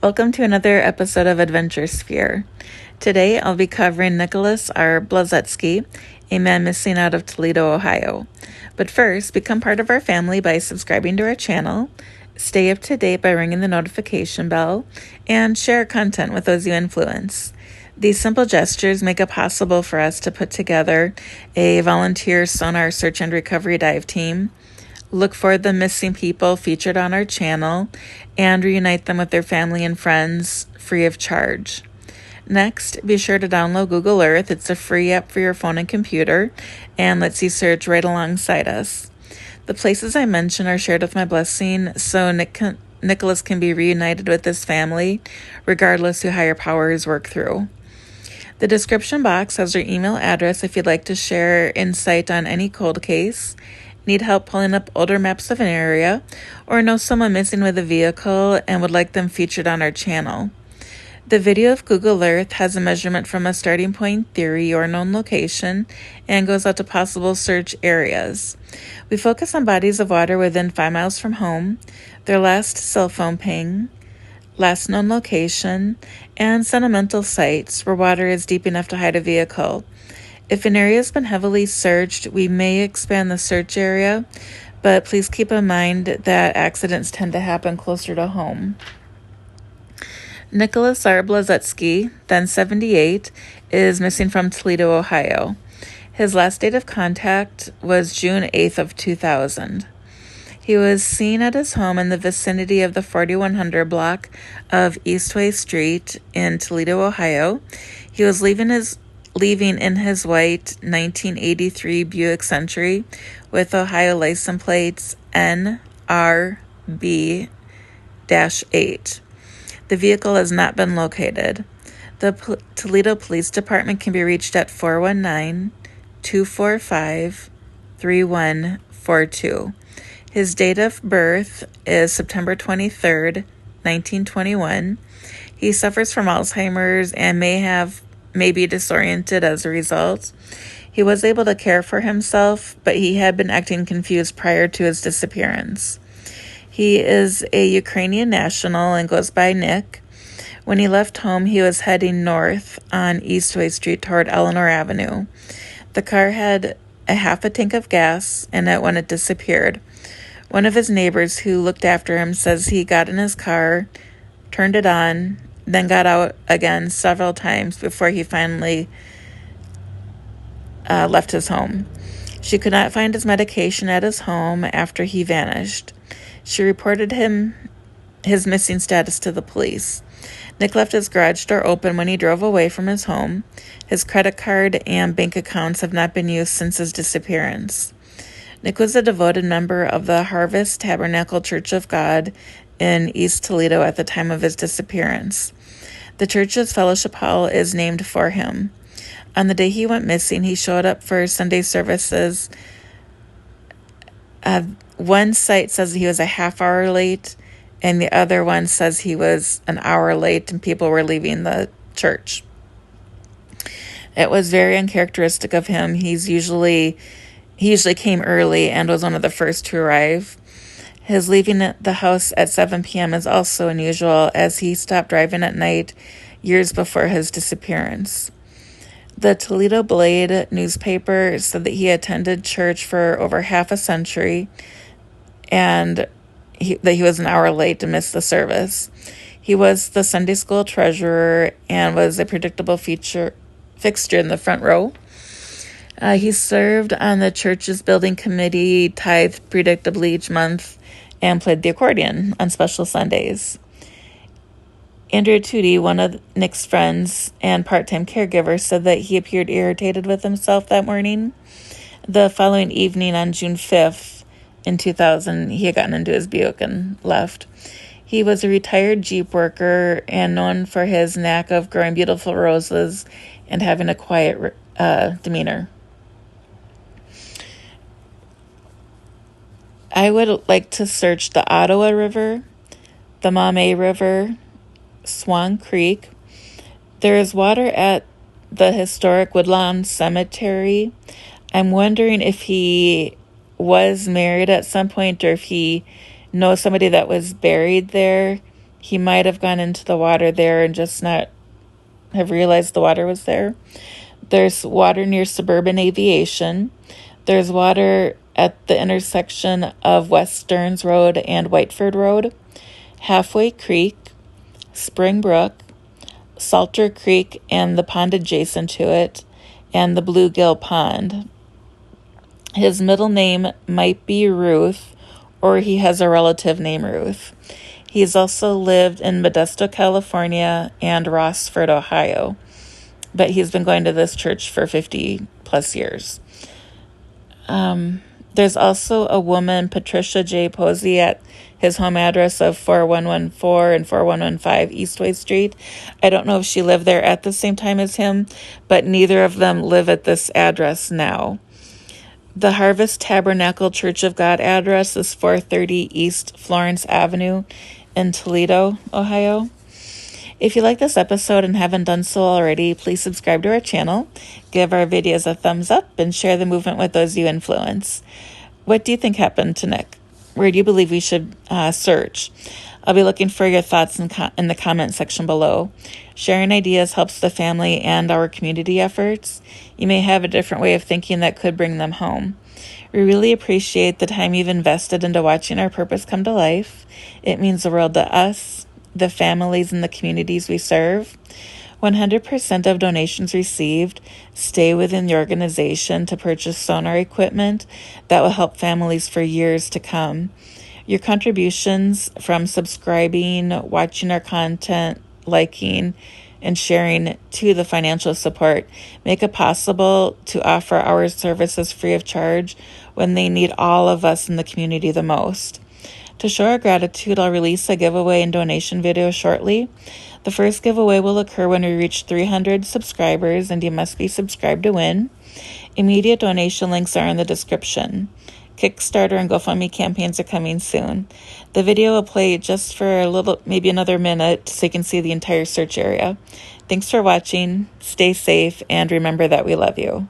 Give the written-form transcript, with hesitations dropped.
Welcome to another episode of AdventureSphere. Today I'll be covering Nicholas R. Blasetzky, a man missing out of Toledo, Ohio. But first, become part of our family by subscribing to our channel, stay up to date by ringing the notification bell, and share content with those you influence. These simple gestures make it possible for us to put together a volunteer sonar search and recovery dive team, look for the missing people featured on our channel, and reunite them with their family and friends free of charge. Next, be sure to download Google Earth. It's a free app for your phone and computer and lets you search right alongside us. The places I mention are shared with my blessing, so Nicholas can be reunited with his family, regardless who higher powers work through. The description box has your email address if you'd like to share insight on any cold case, need help pulling up older maps of an area, or know someone missing with a vehicle and would like them featured on our channel. The video of Google Earth has a measurement from a starting point, theory, or known location and goes out to possible search areas. We focus on bodies of water within 5 miles from home, their last cell phone ping, last known location, and sentimental sites where water is deep enough to hide a vehicle. If an area has been heavily searched, we may expand the search area, but please keep in mind that accidents tend to happen closer to home. Nicholas R. Blasetzky, then 78, is missing from Toledo, Ohio. His last date of contact was June 8th of 2000. He was seen at his home in the vicinity of the 4100 block of Eastway Street in Toledo, Ohio. He was leaving in his white 1983 Buick Century with Ohio license plates NRB-8. The vehicle has not been located. The Toledo Police Department can be reached at 419-245-3142. His date of birth is September 23rd, 1921. He suffers from Alzheimer's and may be disoriented as a result. He was able to care for himself, but he had been acting confused prior to his disappearance. He is a Ukrainian national and goes by Nick. When he left home, he was heading north on Eastway Street toward Eleanor Avenue. The car had a half a tank of gas in it when it disappeared. One of his neighbors who looked after him says he got in his car, turned it on, then got out again several times before he finally left his home. She could not find his medication at his home after he vanished. She reported his missing status to the police. Nick left his garage door open when he drove away from his home. His credit card and bank accounts have not been used since his disappearance. Nick was a devoted member of the Harvest Tabernacle Church of God in East Toledo at the time of his disappearance. The church's fellowship hall is named for him. On the day he went missing, he showed up for Sunday services. One site says he was a half hour late, and the other one says he was an hour late and people were leaving the church. It was very uncharacteristic of him. He usually came early and was one of the first to arrive. His leaving the house at 7 p.m. is also unusual, as he stopped driving at night years before his disappearance. The Toledo Blade newspaper said that he attended church for over half a century and that he was an hour late to miss the service. He was the Sunday school treasurer and was a predictable fixture in the front row. He served on the church's building committee, tithed predictably each month, and played the accordion on special Sundays. Andrew Tootie, one of Nick's friends and part-time caregiver, said that he appeared irritated with himself that morning. The following evening, on June 5th, in 2000, he had gotten into his Buick and left. He was a retired Jeep worker and known for his knack of growing beautiful roses and having a quiet demeanor. I would like to search the Ottawa River, the Maumee River, Swan Creek. There is water at the historic Woodlawn Cemetery. I'm wondering if he was married at some point or if he knows somebody that was buried there He might have gone into the water there and just not have realized the water was there. There's water near Suburban Aviation. There's water at the intersection of West Stearns Road and Whiteford Road, Halfway Creek, Spring Brook, Salter Creek and the pond adjacent to it, and the Bluegill Pond. His middle name might be Ruth, or he has a relative named Ruth. He's also lived in Modesto, California, and Rossford, Ohio, but he's been going to this church for 50 plus years. There's also a woman, Patricia J. Posey, at his home address of 4114 and 4115 Eastway Street. I don't know if she lived there at the same time as him, but neither of them live at this address now. The Harvest Tabernacle Church of God address is 430 East Florence Avenue in Toledo, Ohio. If you like this episode and haven't done so already, please subscribe to our channel, give our videos a thumbs up, and share the movement with those you influence. What do you think happened to Nick? Where do you believe we should search? I'll be looking for your thoughts in the comment section below. Sharing ideas helps the family and our community efforts. You may have a different way of thinking that could bring them home. We really appreciate the time you've invested into watching our purpose come to life. It means the world to us, the families and the communities we serve. 100% of donations received stay within the organization to purchase sonar equipment that will help families for years to come. Your contributions from subscribing, watching our content, liking, and sharing to the financial support make it possible to offer our services free of charge when they need all of us in the community the most. To show our gratitude, I'll release a giveaway and donation video shortly. The first giveaway will occur when we reach 300 subscribers, and you must be subscribed to win. Immediate donation links are in the description. Kickstarter and GoFundMe campaigns are coming soon. The video will play just for maybe another minute, so you can see the entire search area. Thanks for watching, stay safe, and remember that we love you.